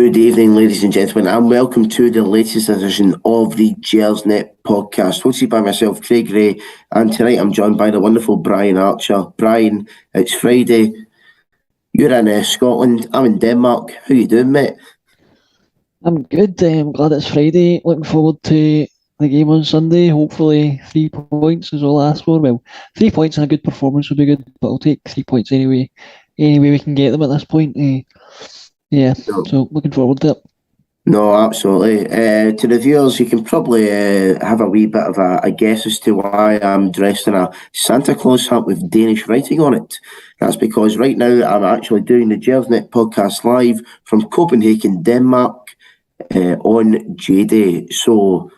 Good evening, ladies and gentlemen, and welcome to the latest edition of the Gersnet Podcast. Hosted by myself, Craig Ray, and tonight I'm joined by the wonderful Brian Archer. Brian, it's Friday. You're in Scotland. I'm in Denmark. How you doing, mate? I'm good. I'm glad it's Friday. Looking forward to the game on Sunday. Hopefully 3 points is all I ask for. Well, 3 points and a good performance would be good, but I'll take 3 points anyway. Any way we can get them at this point. So looking forward to it. No, absolutely. To the viewers, you can probably have a wee bit of a guess as to why I'm dressed in a Santa Claus hat with Danish writing on it. That's because right now I'm actually doing the Gersnet Podcast live from Copenhagen, Denmark, on J-Day. So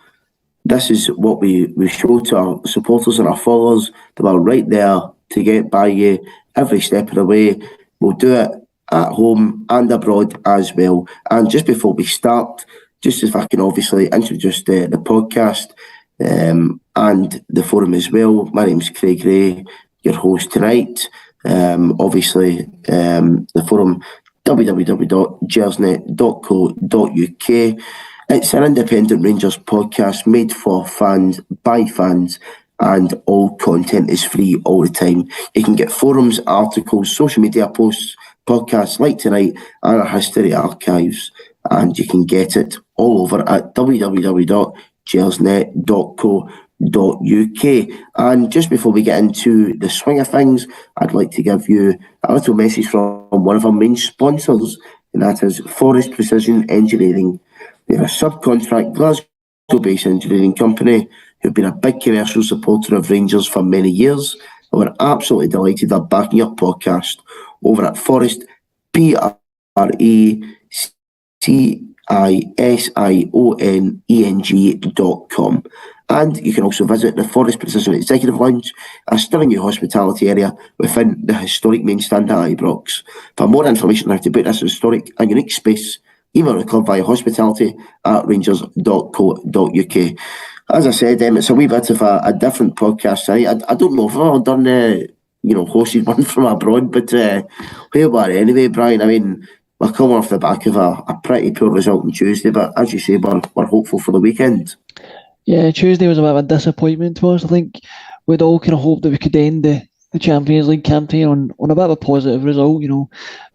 this is what we show to our supporters and our followers, that we're right there to get by you every step of the way. We'll do it at home and abroad as well. And just before we start, just if I can obviously introduce the podcast and the forum as well. My name's Craig Ray, your host tonight. The forum, www.gersnet.co.uk. It's an independent Rangers podcast made for fans, by fans, and all content is free all the time. You can get forums, articles, social media posts, podcasts like tonight, and our history archives, and you can get it all over at www.gersnet.co.uk. And just before we get into the swing of things, I'd like to give you a little message from one of our main sponsors, and that is Forest Precision Engineering. They're a subcontract Glasgow-based engineering company who've been a big commercial supporter of Rangers for many years, and we're absolutely delighted they're backing your podcast over at Forest, PRECISIONENG.com. And you can also visit the Forest Precision Executive Lounge, a stunning new hospitality area within the historic main stand at Ibrox. For more information on how to book this historic and unique space, email the club via hospitality@rangers.co.uk. As I said, it's a wee bit of a different podcast tonight. I don't know if I've ever done hosted one from abroad, but here we are anyway, Brian. I mean, we're coming off the back of a pretty poor result on Tuesday, but as you say, we're hopeful for the weekend. Yeah, Tuesday was a bit of a disappointment to us. I think we'd all kind of hoped that we could end the Champions League campaign on a bit of a positive result.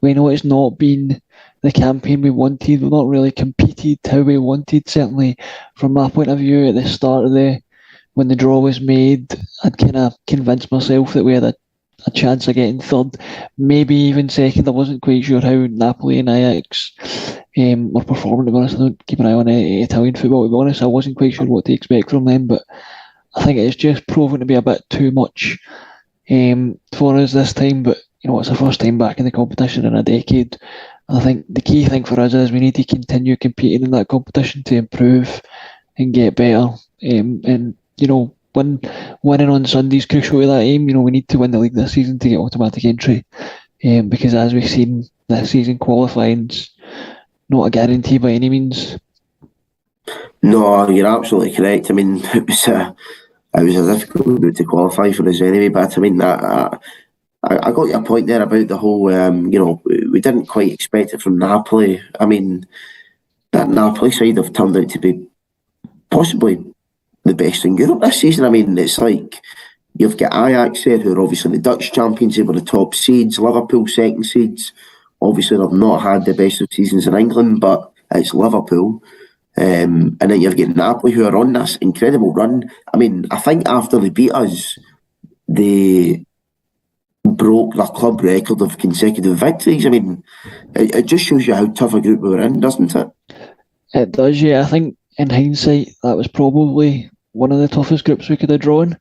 We know it's not been the campaign we wanted. We've not really competed how we wanted. Certainly, from my point of view, at the start of when the draw was made, I'd kind of convinced myself that we had a chance of getting third, maybe even second. I wasn't quite sure how Napoli and Ajax were performing, to be honest. I don't keep an eye on Italian football, to be honest. I wasn't quite sure what to expect from them, but I think it's just proven to be a bit too much for us this time. But it's the first time back in the competition in a decade. I think the key thing for us is we need to continue competing in that competition to improve and get better. Winning on Sunday is crucial to that aim. We need to win the league this season to get automatic entry. Because as we've seen this season, qualifying's not a guarantee by any means. No, you're absolutely correct. I mean, it was a difficult route to qualify for us anyway, but I mean, I got your point there about the whole, we didn't quite expect it from Napoli. I mean, that Napoli side have turned out to be possibly the best in Europe this season. I mean, it's like you've got Ajax there, who are obviously the Dutch champions. They were the top seeds. Liverpool second seeds. Obviously, they've not had the best of seasons in England, but it's Liverpool. And then you've got Napoli, who are on this incredible run. I mean, I think after they beat us, they broke their club record of consecutive victories. I mean, it just shows you how tough a group we were in, doesn't it? It does, yeah. I think in hindsight, that was probably one of the toughest groups we could have drawn.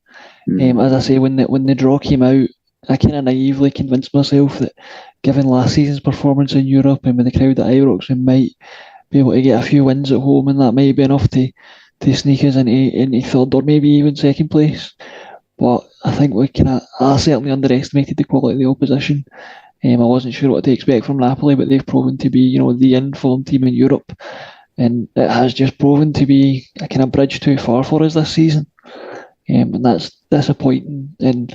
As I say, when the draw came out, I kind of naively convinced myself that given last season's performance in Europe and with the crowd at Ibrox, we might be able to get a few wins at home, and that might be enough to sneak us into third or maybe even second place. But I think I certainly underestimated the quality of the opposition. I wasn't sure what to expect from Napoli, but they've proven to be, the informed team in Europe. And it has just proven to be a kind of bridge too far for us this season. And that's disappointing. And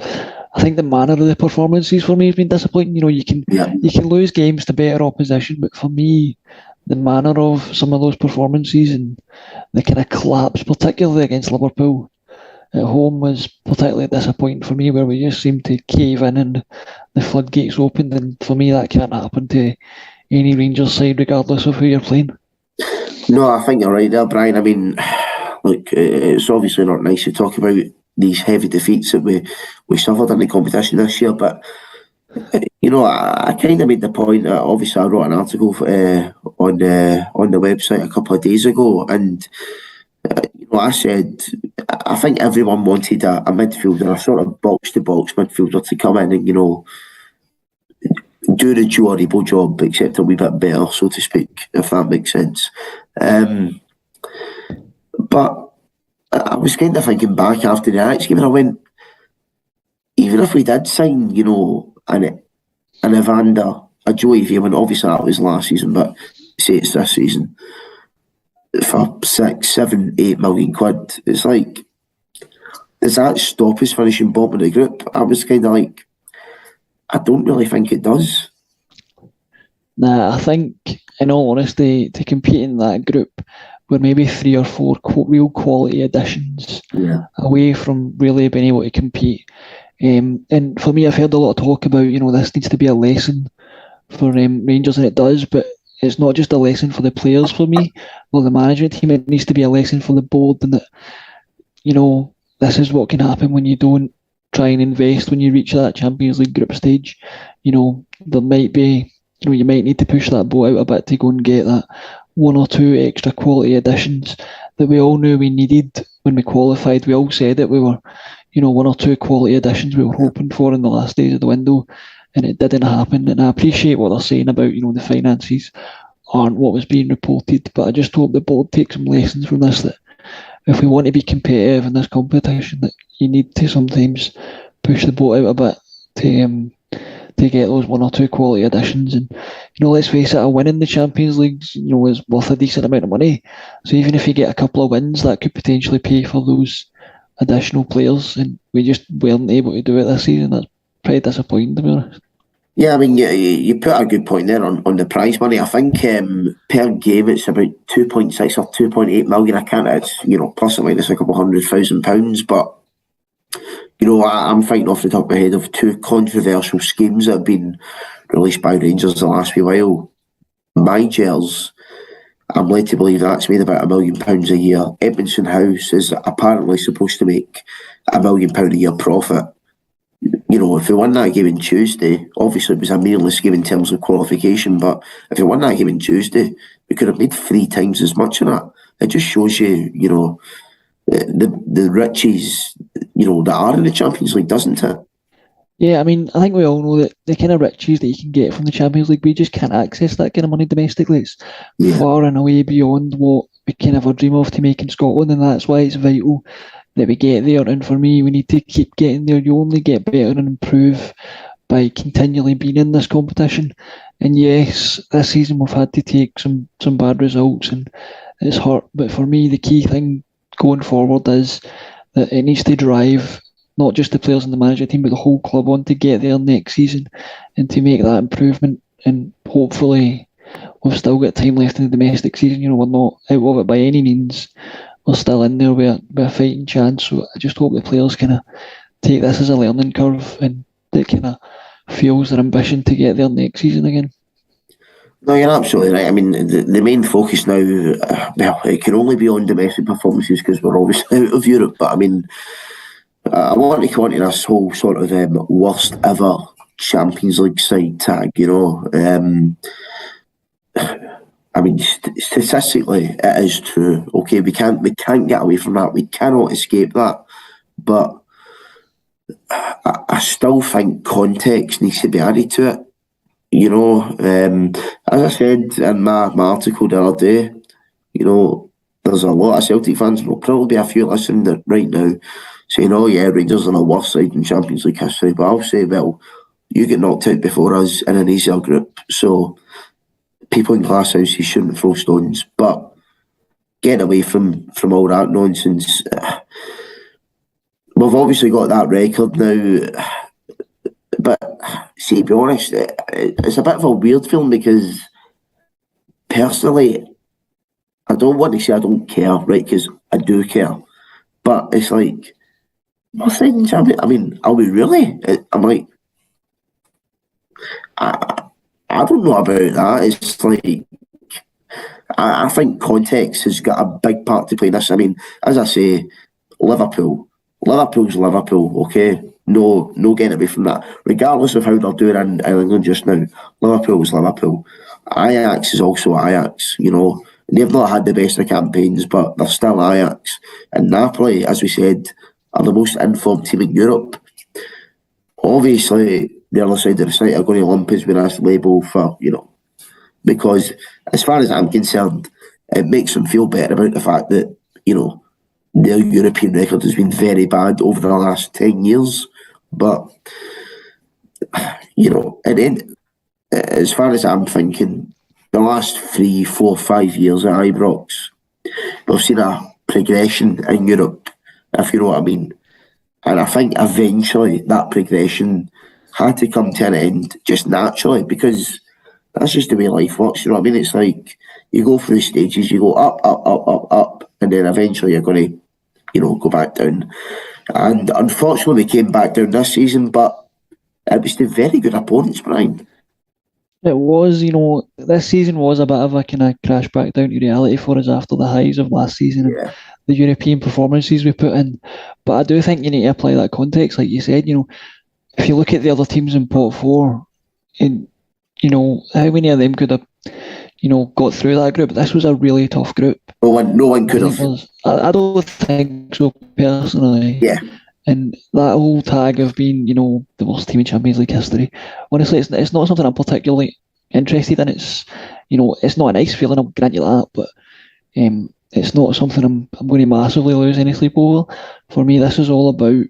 I think the manner of the performances for me has been disappointing. You can lose games to better opposition, but for me, the manner of some of those performances and the kind of collapse, particularly against Liverpool at home, was particularly disappointing for me, where we just seemed to cave in and the floodgates opened. And for me, that can't happen to any Rangers side, regardless of who you're playing. No, I think you're right there, Brian. I mean, look, it's obviously not nice to talk about these heavy defeats that we suffered in the competition this year, but I kind of made the point that obviously I wrote an article on the website a couple of days ago, and I said I think everyone wanted a midfielder, a sort of box-to-box midfielder to come in and do the horrible job, except a wee bit better, so to speak, if that makes sense. But I was kind of thinking back after the Ajax game, and I went, even if we did sign, an Evander, a Joey Veerman, obviously that was last season, but say it's this season, for 6, 7, 8 million quid, it's like, does that stop us finishing bottom of the group? I was kind of like, I don't really think it does. Nah, I think, in all honesty, to compete in that group, we're maybe 3 or 4 real quality additions away from really being able to compete. And for me, I've heard a lot of talk about, this needs to be a lesson for Rangers, and it does, but it's not just a lesson for the players for me, or the management team. It needs to be a lesson for the board, and that, this is what can happen when you don't try and invest when you reach that Champions League group stage. There might be, you might need to push that boat out a bit to go and get that 1 or 2 extra quality additions that we all knew we needed when we qualified. We all said that we were, 1 or 2 quality additions we were hoping for in the last days of the window, and it didn't happen. And I appreciate what they're saying about, the finances aren't what was being reported, but I just hope the board takes some lessons from this, that if we want to be competitive in this competition, that you need to sometimes push the boat out a bit to get those 1 or 2 quality additions. And let's face it, a win in the Champions League is worth a decent amount of money. So even if you get a couple of wins, that could potentially pay for those additional players, and we just weren't able to do it this season. That's pretty disappointing, to be honest. Yeah, I mean, you put a good point there on the prize money. I think per game it's about 2.6 or 2.8 million. I can't, it's, plus or minus a couple £100,000. But, I'm thinking off the top of my head of 2 controversial schemes that have been released by Rangers the last wee while. My Gels, I'm led to believe that's made about £1 million a year. Edmondson House is apparently supposed to make £1 million a year profit. If we won that game on Tuesday, obviously it was a meaningless game in terms of qualification, but if we won that game on Tuesday, we could have made 3 times as much of that. It just shows you, the riches, that are in the Champions League, doesn't it? Yeah, I mean, I think we all know that the kind of riches that you can get from the Champions League, we just can't access that kind of money domestically. It's far and away beyond what we can ever dream of to make in Scotland, and that's why it's vital that we get there. And for me, we need to keep getting there. You only get better and improve by continually being in this competition. And yes, this season we've had to take some bad results, and it's hurt. But for me, the key thing going forward is that it needs to drive not just the players in the management team, but the whole club on to get there next season and to make that improvement. And hopefully we've still got time left in the domestic season. We're not out of it by any means. We're still in there with a fighting chance. So I just hope the players kind of take this as a learning curve, and it kind of fuels their ambition to get there next season again. No, you're absolutely right. I mean, the main focus now, it can only be on domestic performances because we're obviously out of Europe. But I mean, I want to come on to this whole sort of worst ever Champions League side tag, I mean, statistically, it is true. Okay, we can't get away from that. We cannot escape that. But I still think context needs to be added to it. As I said in my article the other day, there's a lot of Celtic fans, there'll probably be a few listening right now, saying, oh yeah, Rangers are the worst side in Champions League history. But I'll say, well, you get knocked out before us in an easier group. So people in glass houses shouldn't throw stones. But getting away from all that nonsense, we've obviously got that record now. But see, to be honest, it's a bit of a weird feeling because personally, I don't want to say I don't care, right? Because I do care, but it's like nothing. I mean, are we really? I'm like, I don't know about that. It's like I think context has got a big part to play in this. I mean, as I say, Liverpool's Liverpool, okay? No getting away from that. Regardless of how they're doing in England just now, Liverpool's Liverpool. Ajax is also Ajax, you know. They've not had the best of campaigns, but they're still Ajax. And Napoli, as we said, are the most informed team in Europe. Obviously, the other side of the site are going to lump us with this label for, you know, because as far as I'm concerned, it makes them feel better about the fact that, you know, their European record has been very bad over the last 10 years. But, you know, and then, as far as I'm thinking, the last 3, 4, 5 years at Ibrox, we've seen a progression in Europe, if you know what I mean. And I think eventually that progression had to come to an end just naturally, because that's just the way life works, you know what I mean? It's like you go through stages, you go up, and then eventually you're going to, you know, go back down. And unfortunately, we came back down this season, but it was to very good opponents, Brian. It was, you know, this season was a bit of a kind of crash back down to reality for us after the highs of last season and the European performances we put in. But I do think you need to apply that context, like you said. You know, if you look at the other teams in pot 4, and you know how many of them could have, you know, got through that group. This was a really tough group. No one could have. I don't think so personally. Yeah. And that whole tag of being, you know, the worst team in Champions League history, honestly, it's not something I'm particularly interested in. It's, you know, it's not a nice feeling, I'll grant you that, but it's not something I'm going to massively lose any sleep over. For me, this is all about,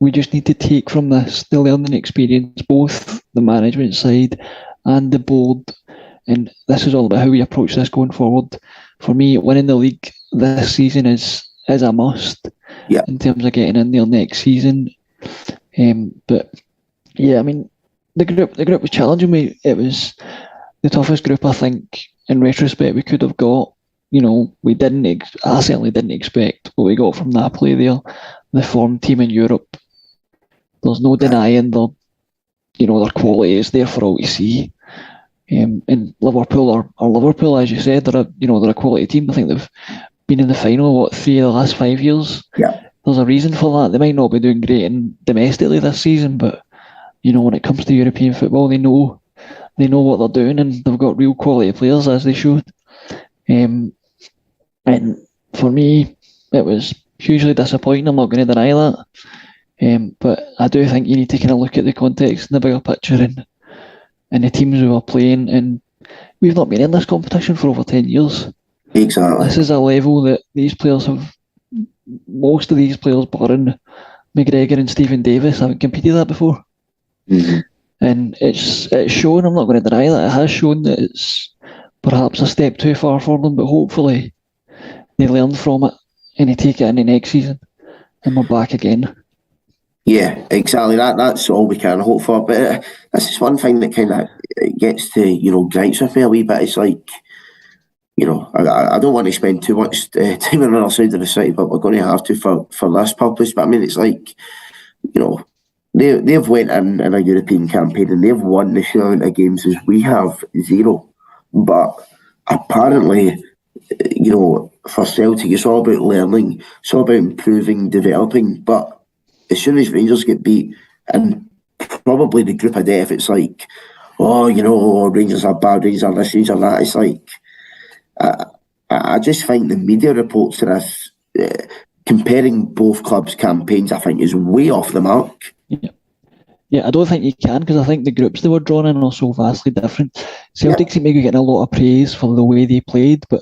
we just need to take from this the learning experience, both the management side and the board, and this is all about how we approach this going forward. For me, winning the league this season is a must. Yeah. In terms of getting in there next season. But yeah, I mean, the group was challenging me. It was the toughest group, I think, in retrospect, we could have got. You know, I certainly didn't expect what we got from Napoli there, the form team in Europe. There's no denying their quality is there for all to see. And Liverpool are Liverpool, as you said, they're a quality team. I think they've been in the final, 3 of the last 5 years. Yeah. There's a reason for that. They might not be doing great domestically this season, but you know, when it comes to European football, they know what they're doing, and they've got real quality players, as they should. And for me, it was hugely disappointing. I'm not going to deny that. But I do think you need to kind of look at the context and the bigger picture and the teams we were playing. And we've not been in this competition for over 10 years. Exactly. This is a level that most of these players, barring McGregor and Stephen Davis, haven't competed at before. Mm-hmm. And it's shown, I'm not going to deny that, it has shown that it's perhaps a step too far for them, but hopefully they learn from it and they take it in the next season and we're back again. Yeah, exactly. That's all we can hope for. But this is one thing that kind of gets to, you know, gripes with me a wee bit. It's like, you know, I don't want to spend too much time on the other side of the city, but we're going to have to for this purpose. But I mean, it's like, you know, they've went in a European campaign and they've won the same amount of games as we have, 0. But apparently, you know, for Celtic, it's all about learning, it's all about improving, developing. But as soon as Rangers get beat, and probably the group of death, it's like, oh, you know, Rangers are bad, Rangers are this, Rangers are that. It's like, I just think the media reports to this, comparing both clubs' campaigns, I think is way off the mark. Yeah, I don't think you can, because I think the groups they were drawn in are so vastly different. Celtic seem to be getting a lot of praise for the way they played, but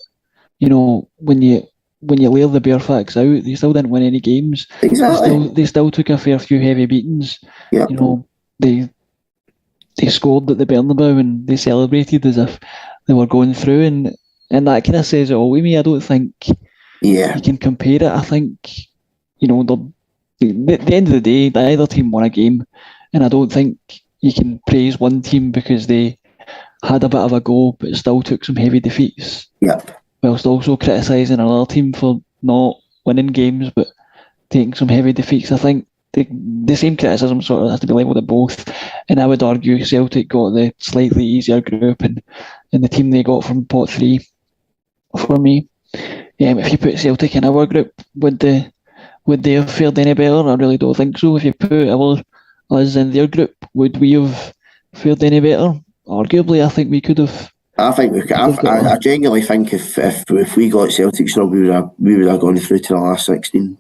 you know, when you layer the bare facts out, they still didn't win any games. Exactly. They still took a fair few heavy beatings. Yep. You know, they scored at the Bernabeu and they celebrated as if they were going through, and that kind of says it all with me. I don't think you can compare it. I think, you know, at the end of the day, either team won a game, and I don't think you can praise one team because they had a bit of a go, but still took some heavy defeats. Yep. Whilst also criticising another team for not winning games, but taking some heavy defeats. I think the same criticism sort of has to be levelled at both. And I would argue Celtic got the slightly easier group, and the team they got from pot 3 for me. If you put Celtic in our group, would they have fared any better? I really don't think so. If you put us in their group, would we have fared any better? Arguably, I think we could have. I think I genuinely think if we got Celtic sub, we would have gone through to the last 16.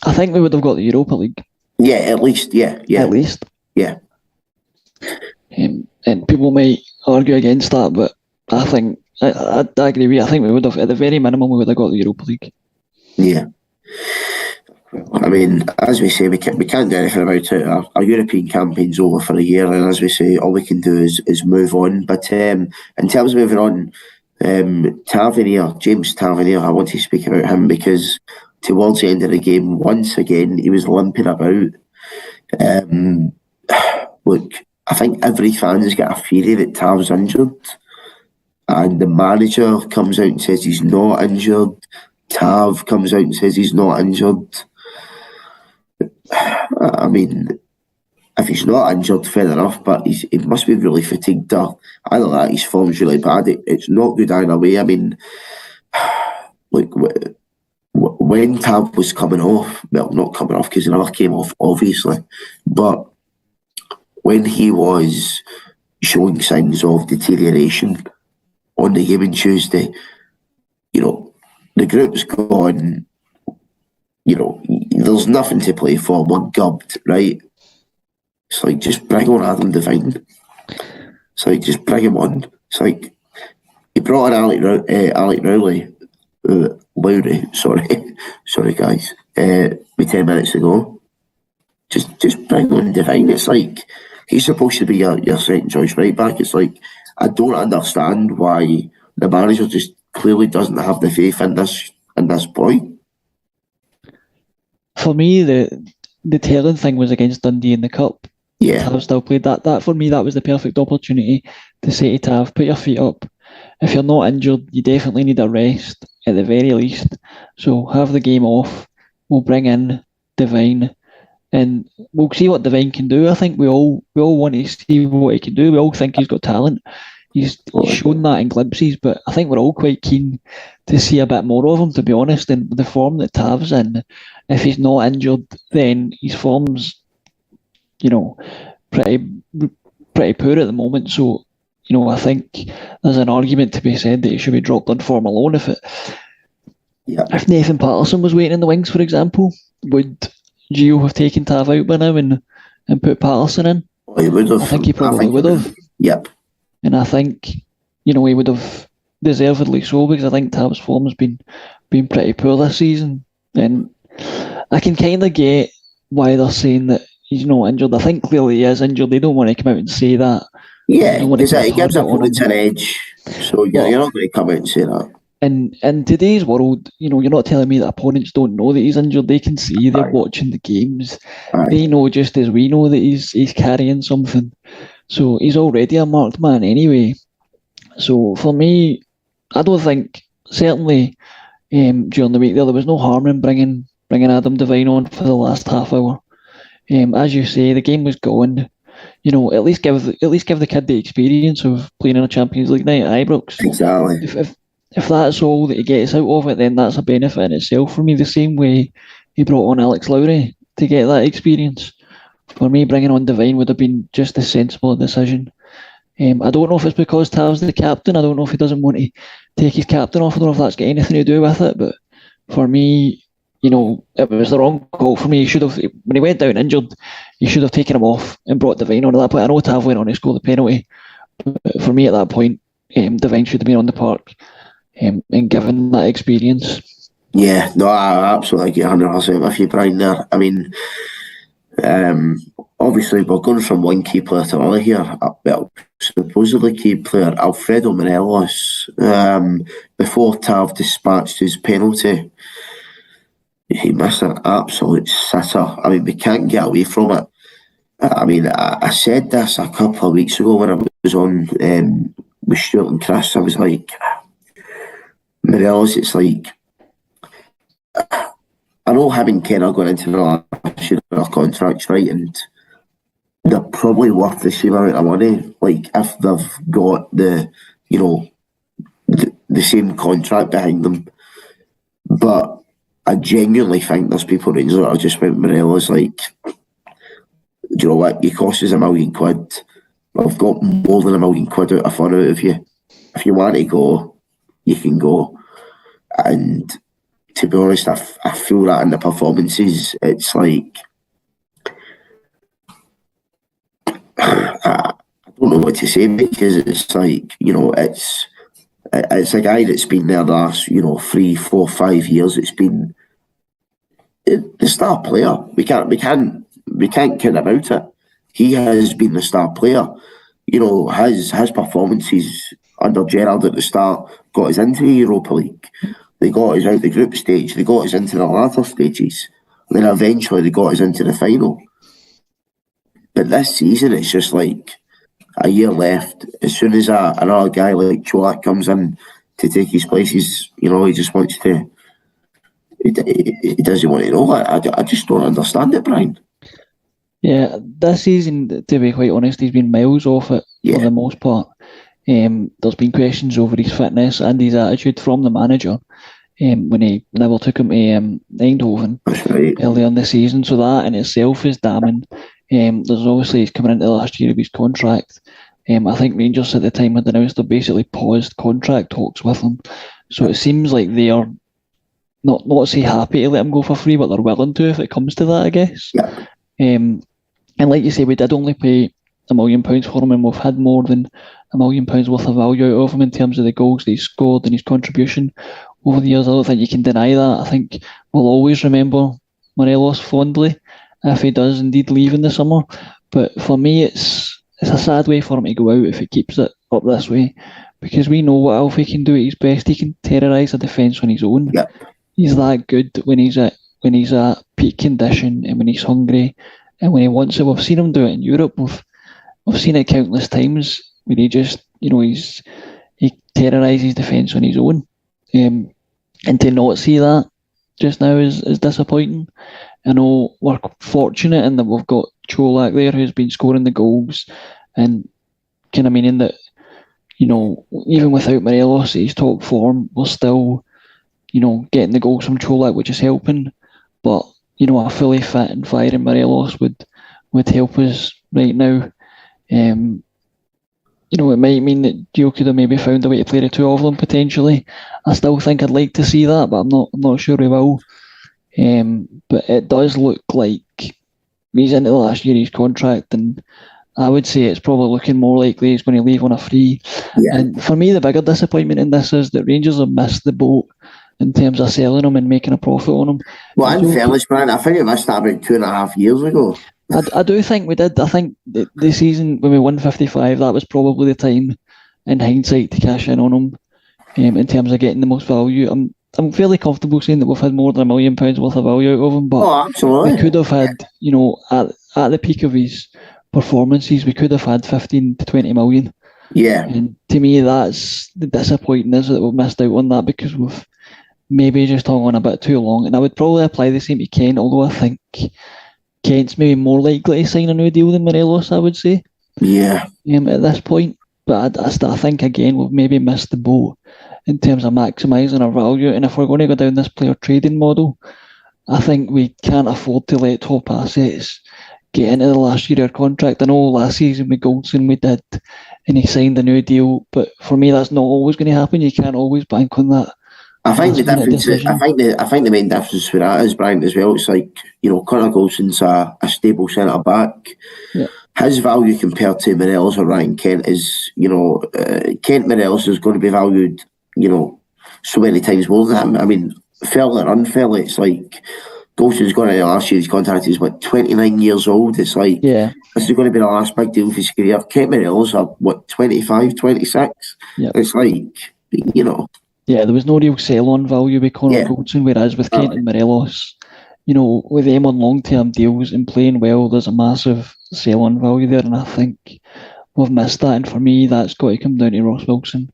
I think we would have got the Europa League. Yeah, at least. Yeah. At least. Yeah. And people might argue against that, but I think I agree with you. I think we would have, at the very minimum, we would have got the Europa League. Yeah. I mean, as we say, we can't do anything about it. Our European campaign's over for a year, and as we say, all we can do is move on. But in terms of moving on, James Tavernier, I want to speak about him because towards the end of the game, once again, he was limping about. Look, I think every fan's got a theory that Tav's injured, and the manager comes out and says he's not injured. Tav comes out and says he's not injured. I mean, if he's not injured, fair enough, but he must be really fatigued. Either that, his form's really bad. It's not good either way. I mean, like, when Tav was coming off, well, not coming off because he never came off, obviously, but when he was showing signs of deterioration on the game on Tuesday, the group's gone, there's nothing to play for, we're gubbed, right? It's like, just bring on Adam Devine. It's like, just bring him on. It's like, he brought in Alec Rowley, Lowry, sorry guys, with 10 minutes ago. Just bring on Devine. It's like, he's supposed to be your second choice right back. It's like, I don't understand why the manager just clearly doesn't have the faith in this boy. For me, the telling thing was against Dundee in the Cup. Yeah. Tav still played that. For me, that was the perfect opportunity to say to Tav, put your feet up. If you're not injured, you definitely need a rest at the very least. So have the game off. We'll bring in Devine, and we'll see what Devine can do. I think we all want to see what he can do. We all think he's got talent. He's shown that in glimpses, but I think we're all quite keen to see a bit more of him, to be honest. And the form that Tav's in, if he's not injured, then his form's, pretty poor at the moment. So, I think there's an argument to be said that he should be dropped on form alone. If Nathan Patterson was waiting in the wings, for example, would Gio have taken Tav out by now and put Patterson in? Well, he would have. I think he probably would have. Yep. And I think, he would have deservedly so, because I think Tav's form has been pretty poor this season. And I can kind of get why they're saying that he's not injured. I think clearly he is injured. They don't want to come out and say that. Yeah, he gives opponents an edge. So you're not going to come out and say that. In today's world, you're not telling me that opponents don't know that he's injured. They can see, they're watching the games. Aye. They know just as we know that he's carrying something. So he's already a marked man anyway. So for me, I don't think, certainly during the week there was no harm in bringing Adam Devine on for the last half hour. As you say, the game was going. At least give the kid the experience of playing in a Champions League night at Ibrox. Exactly. If that's all that he gets out of it, then that's a benefit in itself for me. The same way he brought on Alex Lowry to get that experience. For me, bringing on Devine would have been just a sensible decision. I don't know if it's because Tav's the captain. I don't know if he doesn't want to take his captain off. I don't know if that's got anything to do with it. But for me, it was the wrong call for me. He should have, when he went down injured, he should have taken him off and brought Devine on at that point. I know Tav went on to score the penalty, but for me at that point, Devine should have been on the park and given that experience. Yeah, no, I absolutely get 100% with you, Brian, there. I mean, obviously we're going from one key player to another here. Well, supposedly key player Alfredo Morelos, before Tav dispatched his penalty, he missed an absolute sitter. I mean, we can't get away from it. I mean, I said this a couple of weeks ago when I was on with Stuart and Chris, I was like, Morelos, it's like, I know him and Ken are going into the last year of their contracts, right, and they're probably worth the same amount of money, like if they've got the same contract behind them. But I genuinely think there's people at Rangers that are just went Morelos like, do you know what, you cost us £1 million. I've got more than £1 million out of fun out of you. If you want to go, you can go. And to be honest, I feel that in the performances, it's like, I don't know what to say, because it's like, it's a guy that's been there the last 3, 4, 5 years. It's been the star player. We can't kid about it. He has been the star player. His performances under Gerrard at the start got us into the Europa League. They got us out the group stage. They got us into the latter stages. And then eventually they got us into the final. But this season, it's just like a year left. As soon as another guy like Cholak comes in to take his place, he just wants to. He doesn't want to know. I just don't understand it, Brian. Yeah, this season, to be quite honest, he's been miles off it for the most part. There's been questions over his fitness and his attitude from the manager when he never took him to Eindhoven earlier in the season. So that in itself is damning. There's obviously he's coming into the last year of his contract. I think Rangers at the time had announced they basically paused contract talks with him. So it seems like they are not to say happy to let him go for free, but they're willing to if it comes to that, I guess. Yeah. And like you say, we did only pay £1 million for him, and we've had more than £1 million worth of value out of him in terms of the goals that he scored and his contribution over the years. I don't think you can deny that. I think we'll always remember Morelos fondly if he does indeed leave in the summer. But for me, it's a sad way for him to go out if he keeps it up this way, because we know what Alfie can do at his best. He can terrorise a defence on his own. Yep. He's that good when he's at peak condition and when he's hungry and when he wants it. We've seen him do it in Europe. We've seen it countless times where he just, he terrorises defence on his own. And to not see that just now is disappointing. I know we're fortunate in that we've got Cholak there who's been scoring the goals, and kind of meaning that, even without Morelos at his top form, we're still, getting the goals from Cholak, which is helping. But, a fully fit and firing Morelos would help us right now. It might mean that Gio could have maybe found a way to play the two of them potentially. I still think I'd like to see that, but I'm not sure he will. But it does look like he's into the last year of his contract, and I would say it's probably looking more likely he's going to leave on a free. Yeah. And for me, the bigger disappointment in this is that Rangers have missed the boat in terms of selling him and making a profit on him. Well, in fairness, Brian, I think we missed that about 2.5 years ago. I do think we did. I think the season when we won 55, that was probably the time, in hindsight, to cash in on him in terms of getting the most value. I'm fairly comfortable saying that we've had more than £1 million worth of value out of him, but we could have had, at the peak of his performances, we could have had 15 to 20 million. Yeah. And to me, that's the disappointing is that we've missed out on that because we've maybe just hung on a bit too long. And I would probably apply the same to Kent, although I think Kent's maybe more likely to sign a new deal than Morelos, I would say. Yeah. At this point. But I think, again, we've maybe missed the boat in terms of maximising our value. And if we're going to go down this player trading model, I think we can't afford to let top assets get into the last year of our contract. I know last season with Goldson we did, and he signed a new deal. But for me, that's not always going to happen. You can't always bank on that. I think the difference. I think the main difference for that is, Brian, as well. It's like, Connor Goldson's a stable centre back. Yeah. His value compared to Morelos or Ryan Kent is, Kent Morelos is going to be valued, so many times more than him. I mean, fairly or unfairly, it's like Golson's going to last year's contract. He's 29 years old. It's like, this is going to be the last big deal of his career. Kent Morelos are 25, 26. Yep. It's like, Yeah, there was no real sell-on value with Connor Goldson, whereas with Kent and Morelos, with them on long-term deals and playing well, there's a massive sell-on value there, and I think we've missed that, and for me, that's got to come down to Ross Wilson.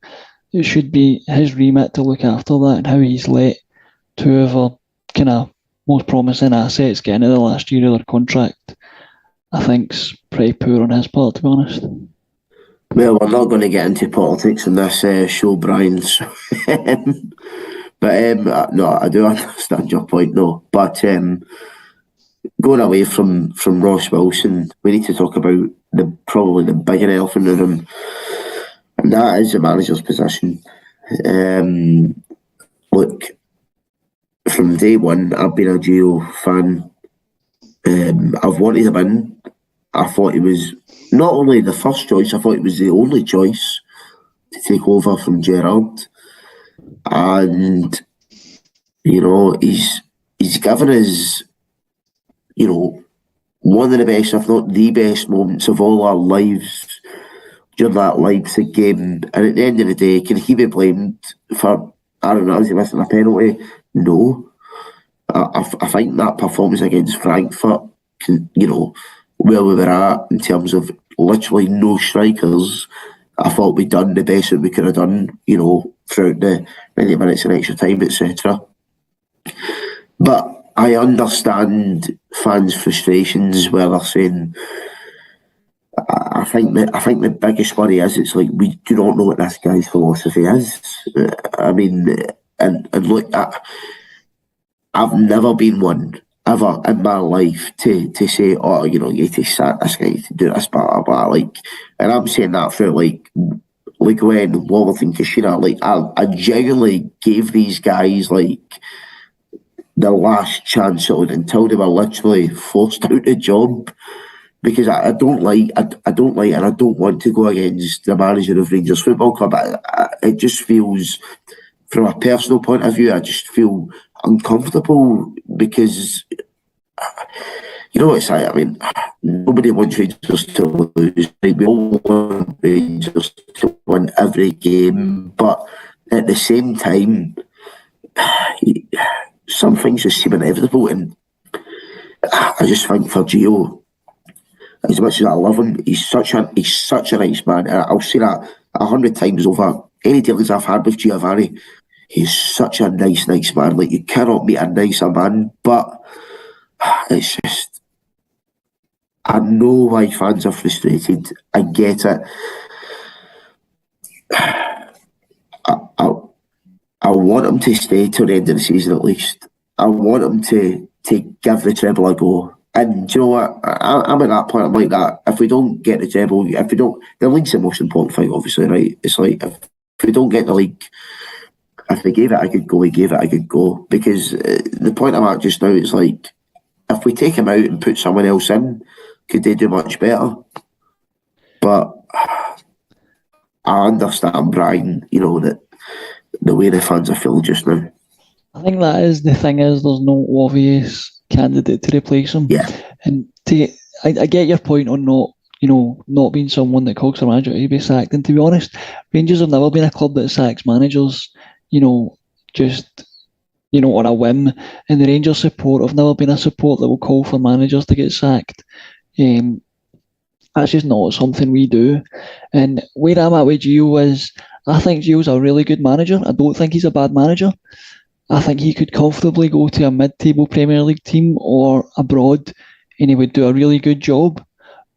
It should be his remit to look after that, and how he's let two of our kind of most promising assets get into the last year of their contract, I think's pretty poor on his part, to be honest. Well, we're not going to get into politics in this show, Brian. So, but no, I do understand your point, no. But going away from Ross Wilson, we need to talk about probably the bigger elephant in the room, and that is the manager's position. Look, from day one, I've been a Gio fan. I've wanted him in. I thought he was not only the first choice, I thought he was the only choice to take over from Gerrard. And, you know, he's given us, you know, one of the best, if not the best moments of all our lives during that Leipzig game. And at the end of the day, can he be blamed for, I don't know, is he missing a penalty? No. I think that performance against Frankfurt, you know, where we were at in terms of literally no strikers, I thought we'd done the best that we could have done, you know, throughout the 90 minutes and extra time, etc. But I understand fans' frustrations where they're saying, I think the biggest worry is it's like we do not know what this guy's philosophy is. I mean, and look, I've never been one ever in my life to say, oh, you know, you need to sack this guy to do this, blah, blah, blah. Like, and I'm saying that for like when Wolverton, Kashina, like I genuinely gave these guys like the last chance until they were literally forced out the job, because I don't like and I don't want to go against the manager of Rangers Football Club. It just feels, from a personal point of view, I just feel uncomfortable because, you know what it's like, I mean, nobody wants Rangers to lose. Like, we all want Rangers to win every game, but at the same time, some things just seem inevitable, and I just think for Gio, as much as I love him, he's such a nice man, and I'll say that 100 times over. Any dealings I've had with Giovanni, he's such a nice man. Like, you cannot meet a nicer man. But it's just, I know why fans are frustrated. I get it. I want him to stay till the end of the season at least. I want him to give the treble a go. And do you know what? I'm at that point. I'm like that. If we don't get the treble, the league's the most important thing, obviously, right? It's like, if we don't get the league, if we gave it a good go, we gave it a good go. Because the point I'm at just now is like, if we take him out and put someone else in, could they do much better? But I understand, Brian, you know, that the way the fans are feeling just now. I think that is the thing, is there's no obvious candidate to replace him. Yeah. And I get your point on not being someone that calls a manager to be sacked. And to be honest, Rangers have never been a club that sacks managers, just on a whim. And the Rangers support have never been a support that will call for managers to get sacked. That's just not something we do. And where I'm at with Gio is, I think Gio's a really good manager. I don't think he's a bad manager. I think he could comfortably go to a mid-table Premier League team or abroad and he would do a really good job.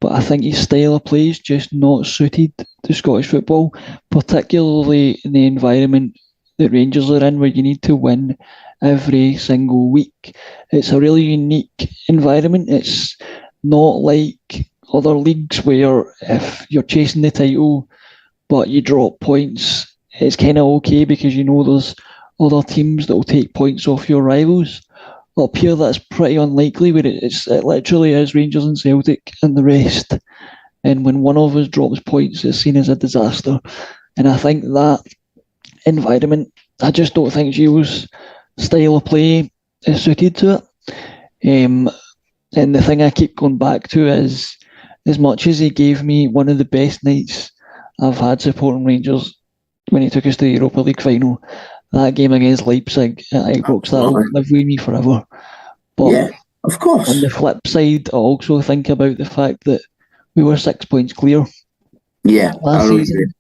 But I think his style of play is just not suited to Scottish football, particularly in the environment that Rangers are in, where you need to win every single week. It's a really unique environment. It's not like other leagues where if you're chasing the title but you drop points, it's kind of okay because there's other teams that will take points off your rivals. Up here, that's pretty unlikely, where it literally is Rangers and Celtic and the rest. And when one of us drops points, it's seen as a disaster. And I think that environment, I just don't think Gio's style of play is suited to it. And the thing I keep going back to is, as much as he gave me one of the best nights I've had supporting Rangers when he took us to the Europa League final, that game against Leipzig at Ajax, that'll live with me forever. But yeah, of course. On the flip side, I also think about the fact that we were 6 points clear. Yeah, I last know. season,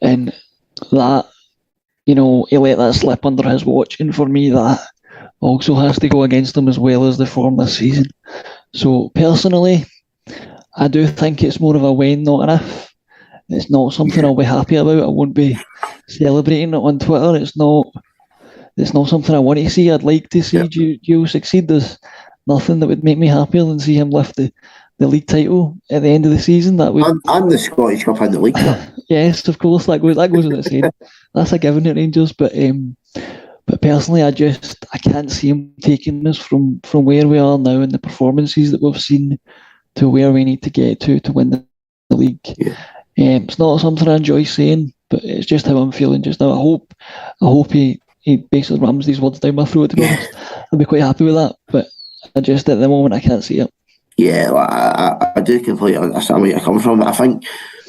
and that, he let that slip under his watch, and for me that also has to go against him as well as the form this season. So personally, I do think it's more of a when, not an if. It's not something I'll be happy about. I won't be celebrating it on Twitter. It's not something I want to see. I'd like to see Gio succeed. There's nothing that would make me happier than see him lift the league title at the end of the season. That would and the Scottish Cup and the League Cup. Yes, of course, that goes without saying. That's a given at Rangers, but personally, I can't see him taking us from where we are now and the performances that we've seen to where we need to get to win the league. Yeah. It's not something I enjoy saying, but it's just how I'm feeling just now. I hope he basically rams these words down my throat, to be honest. I'll be quite happy with that, but at the moment I can't see it. Yeah, I do completely understand where you're coming from. I think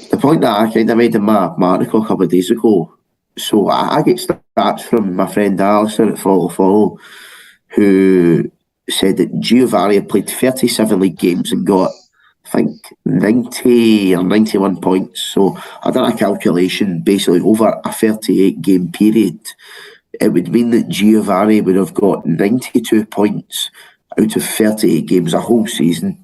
the point that I kind of made in my article a couple of days ago, so I get stats from my friend Alistair at Follow, who said that Giovanni had played 37 league games and got, I think, 90 or 91 points. So I done a calculation basically over a 38 game period. It would mean that Giovanni would have got 92 points out of 38 games a whole season.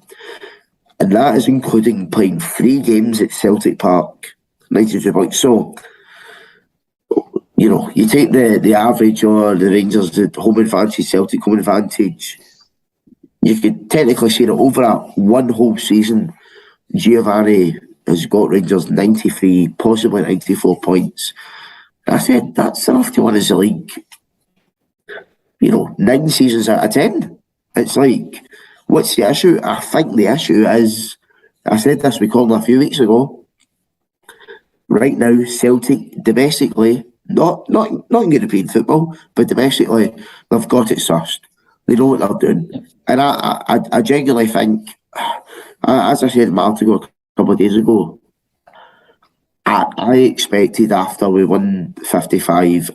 And that is including playing 3 games at Celtic Park, 92 points. So, you take the average or the Rangers, the home advantage, Celtic home advantage, you could technically say that over one whole season, Giovanni has got Rangers 93, possibly 94 points. I said, that's enough to win us the league. 9 seasons out of 10. It's like, what's the issue? I think the issue is, I said this, we called a few weeks ago. Right now, Celtic, domestically, not in European football, but domestically, they've got it sussed. They know what they're doing. And I genuinely think, as I said a couple of days ago, I expected after we won 55,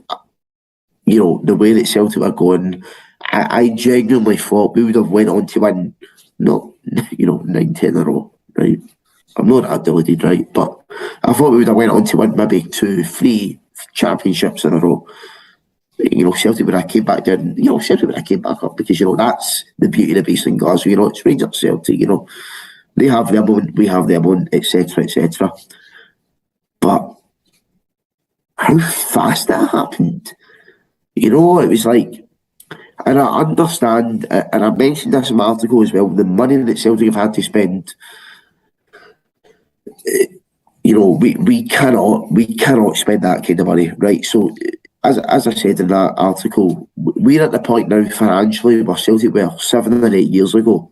the way that Celtic were going, I genuinely thought we would have went on to win, 9-10 in a row, right? I'm not that deluded, right? But I thought we would have went on to win maybe 2-3 championships in a row. Celtic would have came back down. Celtic would have came back up because, that's the beauty of the beast in Glasgow. It's Rangers Celtic, They have their own, we have their own, etc., etc. But how fast that happened, it was like, and I understand, and I mentioned this in my article as well, the money that Celtic have had to spend. We cannot spend that kind of money, right? So, as I said in that article, we're at the point now financially where Celtic were 7 or 8 years ago,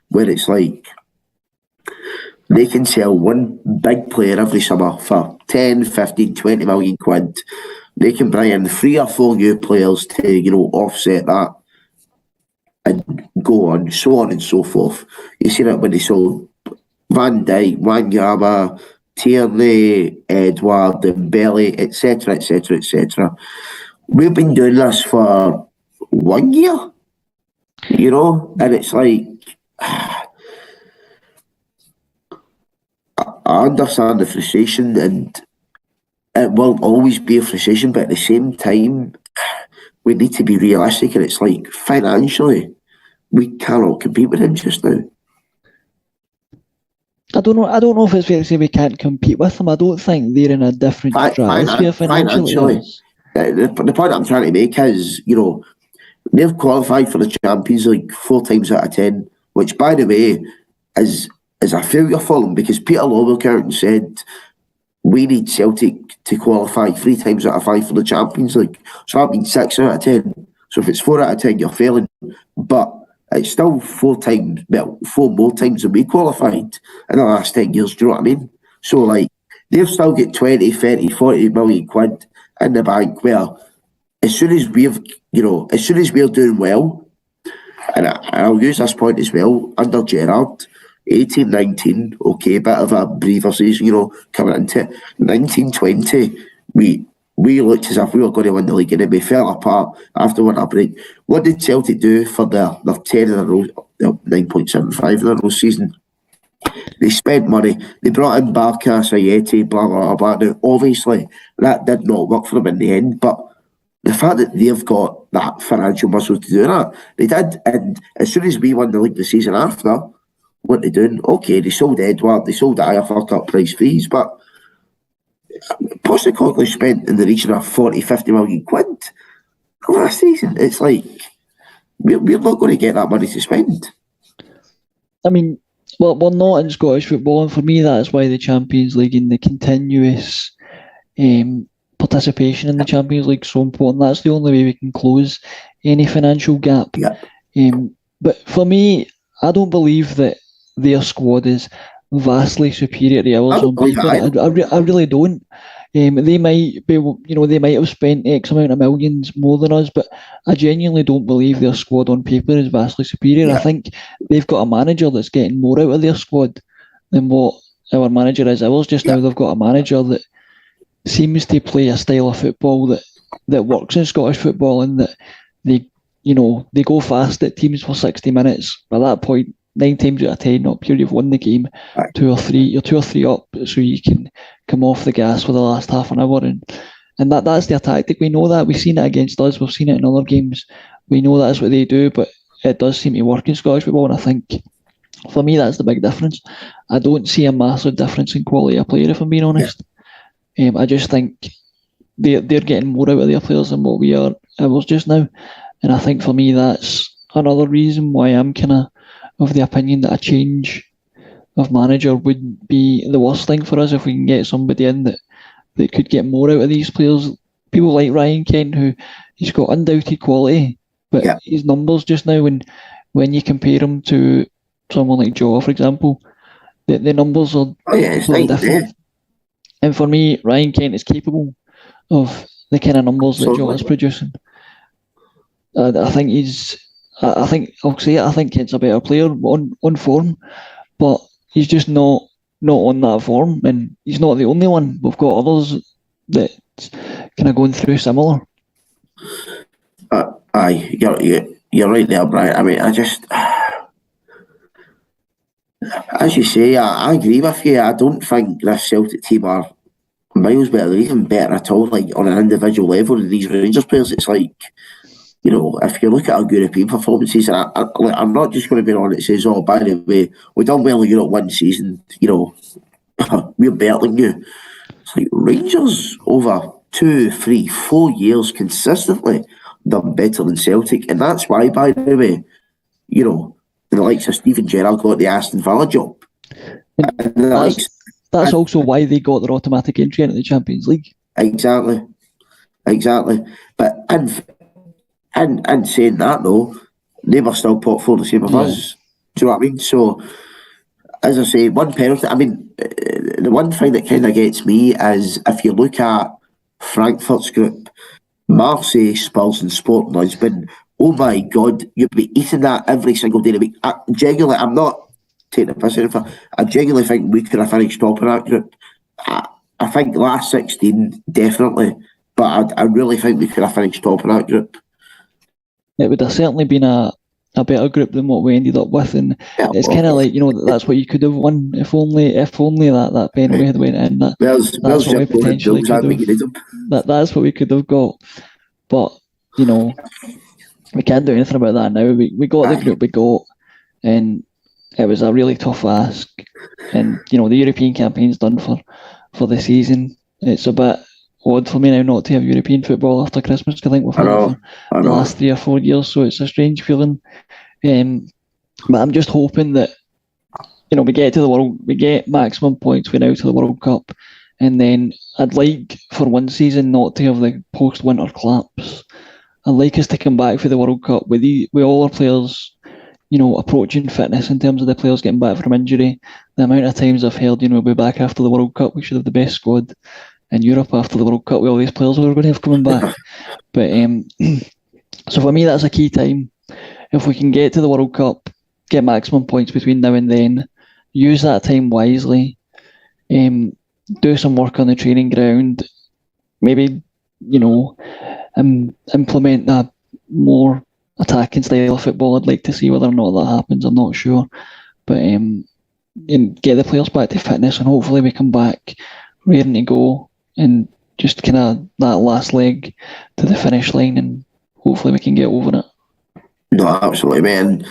where it's like they can sell one big player every summer for 10, 15, 20 million quid. They can bring in 3 or 4 new players to, offset that and go on, so on and so forth. You see that when they sold Van Dijk, Wanyama, Tierney, Edward, Dembele, etc., etc., etc. We've been doing this for 1 year, and it's like, I understand the frustration, and it will always be a frustration, but at the same time, we need to be realistic, and it's like, financially, we cannot compete with him just now. I don't know if it's fair to say we can't compete with them. I don't think they're in a different stratosphere financially. The point I'm trying to make is, they've qualified for the Champions League 4 times out of 10, which, by the way, is a failure for them, because Peter Lawwell said we need Celtic to qualify 3 times out of 5 for the Champions League. So that means 6 out of 10. So if it's 4 out of 10, you're failing. But it's still 4 more times than we qualified in the last 10 years, do you know what I mean? So, like, they've still got 20, 30, 40 million quid in the bank, where as soon as we're doing well, and I'll use this point as well, under Gerrard, 18-19, okay, bit of a breather season, coming into it. 19-20, we looked as if we were going to win the league, and then we fell apart after one break. What did Celtic do for their 10 in a row, 9.75 in a row season? They spent money. They brought in Barkas, Ayeti, blah, blah, blah. Now, obviously, that did not work for them in the end, but the fact that they've got that financial muscle to do that, they did. And as soon as we won the league the season after, what they doing? Okay, they sold Edward, they sold Dyer for top price fees, but Postecoglou spent in the region of 40-50 million quid last season. It's like, we're not going to get that money to spend. I mean, well, we're not in Scottish football, and for me, that's why the Champions League and the continuous participation in the Champions League is so important. That's the only way we can close any financial gap. Yeah. But for me, I don't believe that their squad is vastly superior to ours on paper. I really don't. They might be, they might have spent X amount of millions more than us, but I genuinely don't believe their squad on paper is vastly superior. Yeah. I think they've got a manager that's getting more out of their squad than what our manager is. Ours just now, they've got a manager that seems to play a style of football that works in Scottish football, and that they go fast at teams for 60 minutes. By that point, 9 times out of 10, not pure, you've won the game. Right. You're 2 or 3 up, so you can come off the gas for the last half an hour, and that's their tactic. We know that. We've seen it against us. We've seen it in other games. We know that's what they do, but it does seem to work in Scottish football, and I think for me that's the big difference. I don't see a massive difference in quality of player, if I'm being honest. I just think they're getting more out of their players than what we are ours just now, and I think for me that's another reason why I'm kind of the opinion that a change of manager would be the worst thing for us if we can get somebody in that could get more out of these players. People like Ryan Kent, who he's got undoubted quality, but his numbers just now, when you compare him to someone like Joe, for example, the numbers are completely different. And for me, Ryan Kent is capable of the kind of numbers that Joe is producing. I think Kent's a better player on form, but he's just not on that form, and he's not the only one. We've got others that kind of going through similar. Aye, you're right there, Brian. I mean, I just, as you say, I agree with you. I don't think this Celtic team are miles better, even better at all. Like on an individual level, than these Rangers players, it's like, if you look at our European performances, and I'm not just going to be on it says, oh, by the way, we done well in Europe one season, we're better than you. It's like Rangers over 2, 3, 4 years consistently done better than Celtic, and that's why, by the way, the likes of Steven Gerrard got the Aston Villa job. That's also why they got their automatic entry into the Champions League. Exactly. But and saying that though, they were still pot 4 the same as us. Do you know what I mean? So, as I say, one penalty. I mean, the one thing that kind of gets me is if you look at Frankfurt's group, Marseille, Spurs, and Sporting Lisbon. Oh my God, you'd be eating that every single day of the week. Genuinely, I'm not taking a piss out of it. I genuinely think we could have finished top of that group. I think last 16 definitely, but I really think we could have finished top of that group. It would have certainly been a better group than what we ended up with, and it's kind of like, that's what you could have won if only that penalty had went in. That's what we potentially could have. That's what we could have got, but we can't do anything about that now. We got the group we got, and it was a really tough ask. And the European campaign's done for the season. It's a bit odd for me now not to have European football after Christmas, because I think we've had it for the last 3 or 4 years, so it's a strange feeling. But I'm just hoping that we get to the World, we get maximum points way now to the World Cup, and then I'd like for one season not to have the post-winter collapse. I'd like us to come back for the World Cup with all our players, approaching fitness in terms of the players getting back from injury. The amount of times I've heard, we'll be back after the World Cup, we should have the best squad in Europe after the World Cup with all these players we're going to have coming back. But so for me, that's a key time. If we can get to the World Cup, get maximum points between now and then, use that time wisely, do some work on the training ground, maybe, implement a more attacking style of football. I'd like to see whether or not that happens. I'm not sure. But and get the players back to fitness, and hopefully we come back raring to go and just kind of that last leg to the finish line, and hopefully we can get over it. No, absolutely, man.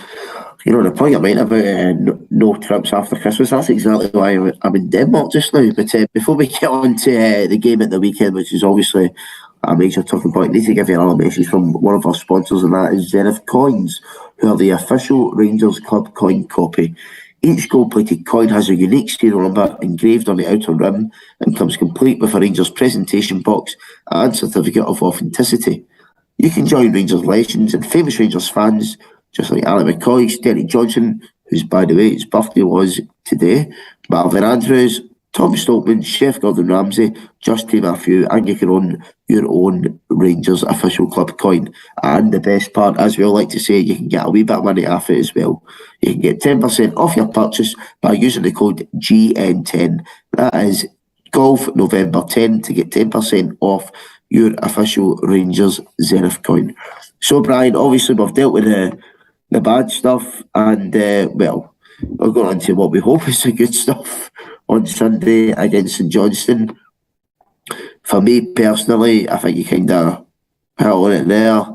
The point you made about no trips after Christmas, that's exactly why I'm in Denmark just now. But before we get on to the game at the weekend, which is obviously a major talking point, I need to give you another message from one of our sponsors, and that is Zenith Coins, who are the official Rangers club coin copy. Each gold-plated coin has a unique serial number engraved on the outer rim and comes complete with a Rangers presentation box and certificate of authenticity. You can join Rangers legends and famous Rangers fans, just like Ali McCoy, Derek Johnson, whose, by the way, his birthday was today, Marvin Andrews, Tom Stoltman, Chef Gordon Ramsay, just to name a few, and you can own your own Rangers official club coin. And the best part, as we all like to say, you can get a wee bit of money off it as well. You can get 10% off your purchase by using the code GN10. That is Golf November 10 to get 10% off your official Rangers Zenith coin. So, Brian, obviously we've dealt with the bad stuff, and we're going on to what we hope is the good stuff on Sunday against St Johnstone. For me personally, I think you kind of hit on it there.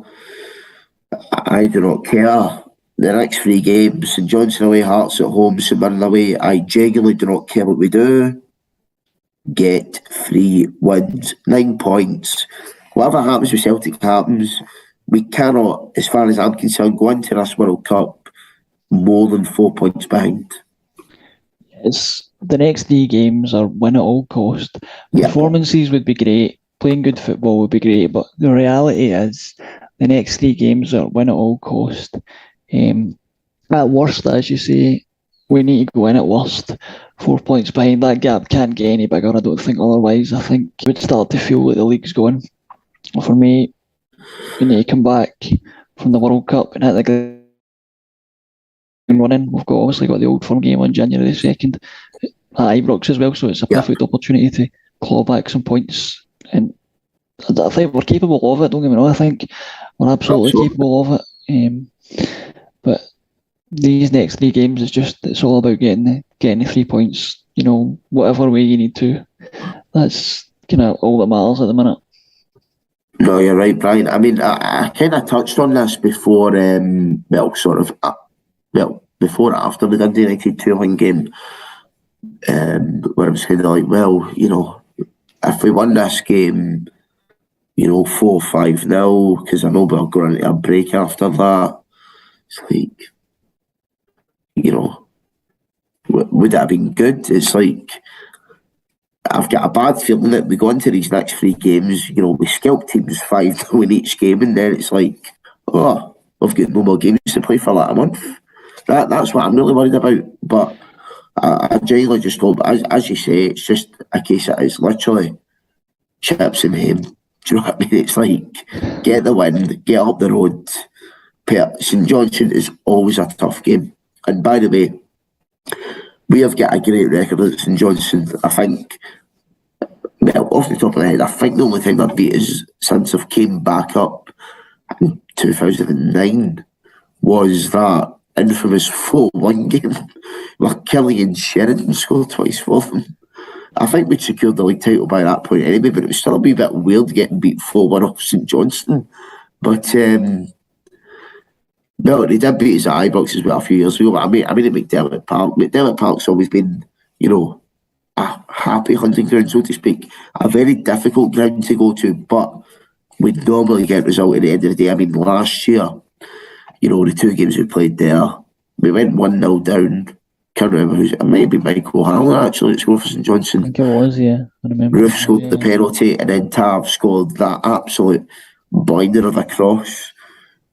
I do not care. The next 3 games, St Johnstone away, Hearts at home, St Mirren away, I genuinely do not care what we do. Get 3 wins, 9 points. Whatever happens with Celtic happens. We cannot, as far as I'm concerned, go into this World Cup more than 4 points behind. It's the next 3 games are win at all cost. Yeah. Performances would be great, playing good football would be great, but the reality is the next 3 games are win at all cost. At worst, as you say, we need to go in at worst 4 points behind. That gap can't get any bigger, I don't think. Otherwise, I think it would start to feel like the league's going. For me, we need to come back from the World Cup and hit the ground running. We've obviously got the Old Firm game on January the 2nd at Ibrox as well, so it's a perfect opportunity to claw back some points. And I think we're capable of it, don't get me wrong. I think we're absolutely capable of it. But these next 3 games, it's all about getting the 3 points, whatever way you need to. That's kind of all that matters at the minute. No, you're right, Brian. I mean, I kind of touched on this before, before or after the Dundee United 2-1 game, where I was kind of like, if we won this game, 4-5-0, because I know we're going into a break after that, it's like, would that have been good? It's like, I've got a bad feeling that we go into these next 3 games, we scalp teams 5-0 in each game, and then it's like, we've got no more games to play for like a month. That's what I'm really worried about. But I genuinely just hope, as you say, it's just a case that it's literally chips and ham. Do you know what I mean? It's like, get the win, get up the road. St Johnstone is always a tough game. And by the way, we have got a great record at St Johnstone. I think, off the top of the head, I think the only time they've beat us since they've came back up in 2009 was that infamous 4-1 game where Killian Sheridan scored twice for them. I think we'd secured the league title by that point anyway, but it was still a wee bit weird getting beat 4-1 off St Johnstone. But they did beat us at Ibrox as well a few years ago. I mean at McDermott Park. McDermott Park's always been, a happy hunting ground, so to speak. A very difficult ground to go to, but we normally get a result at the end of the day. I mean, last year, the 2 games we played there, we went 1-0 down. Can't remember who's it. It might be Michael Howler actually that scored for St Johnstone. I think it was, yeah. I remember. Roof scored the penalty, and then Tav scored that absolute blinder of a cross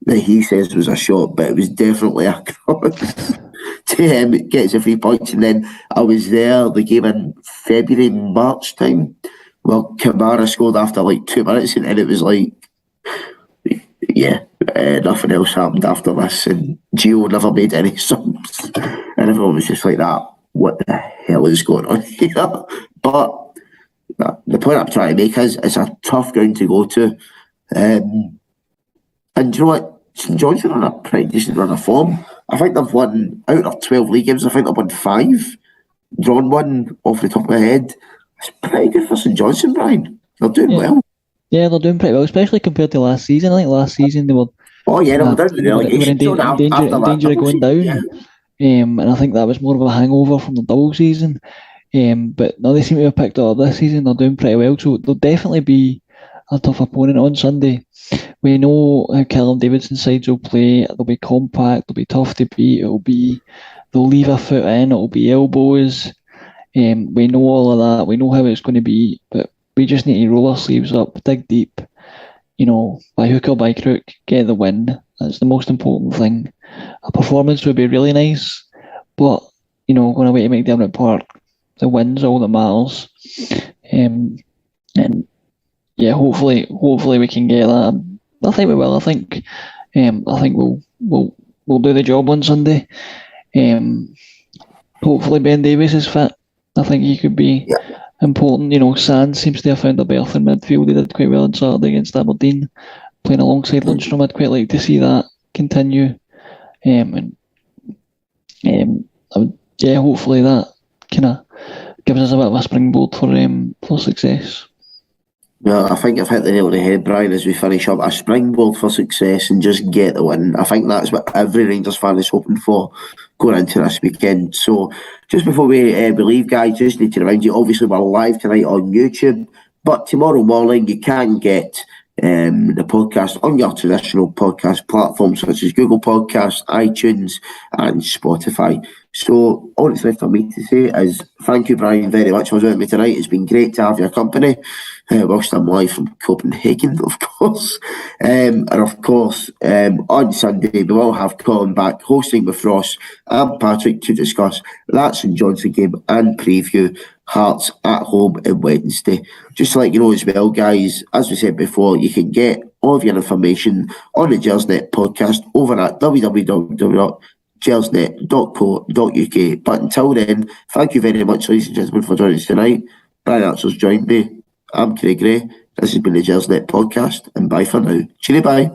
that he says was a shot, but it was definitely a cross to get us a 3 points. And then I was there the game in February, March time. Well, Kamara scored after like 2 minutes, and then it was like, nothing else happened after this, and Gio never made any subs, and everyone was just like that. What the hell is going on here? But the point I'm trying to make is it's a tough ground to go to, and do you know what? St Johnstone are on a pretty decent run of form. I think they've won, out of 12 league games, I think they've won 5. drawn one off the top of my head. It's pretty good for St Johnstone, Brian. They're doing well. Yeah, they're doing pretty well, especially compared to last season. I think last season they were. Oh yeah, they were down in the they were relegation zone in after danger that of going down. Yeah. And I think that was more of a hangover from the double season. But no, they seem to have picked it up this season. They're doing pretty well, so they'll definitely be a tough opponent on Sunday. We know how Callum Davidson's sides will play. They'll be compact. They'll be tough to beat. They'll leave a foot in. It'll be elbows. We know all of that. We know how it's going to be, but we just need to roll our sleeves up, dig deep. By hook or by crook, get the win. That's the most important thing. A performance would be really nice, but going away to McDermott Park, the win's all that matters. And yeah, hopefully we can get that. I think we will. I think we'll do the job on Sunday. Hopefully Ben Davies is fit. I think he could be important. Sands seems to have found a berth in midfield. He did quite well on Saturday against Aberdeen, playing alongside Lundstrom. I'd quite like to see that continue. Hopefully that kind of gives us a bit of a springboard for success. Well, I think I've hit the nail on the head, Brian, as we finish up. A springboard for success and just get the win. I think that's what every Rangers fan is hoping for going into this weekend. So, just before we leave, guys, just need to remind you, obviously we're live tonight on YouTube, but tomorrow morning you can get the podcast on your traditional podcast platforms such as Google Podcasts, iTunes and Spotify. So all that's left for me to say is thank you, Brian, very much for joining me tonight. It's been great to have your company whilst I'm live from Copenhagen, of course. And of course, on Sunday we will have Colin back hosting with Ross and Patrick to discuss that St Johnstone game and preview Hearts at home on Wednesday. Just to let you know as well, guys, as we said before, you can get all of your information on the Gersnet podcast over at www.gersnet.co.uk. But until then, thank you very much, ladies and gentlemen, for joining us tonight. Brian Axel's joined me. I'm Craig Gray. This has been the Gersnet Podcast, and bye for now. Cheerio, bye.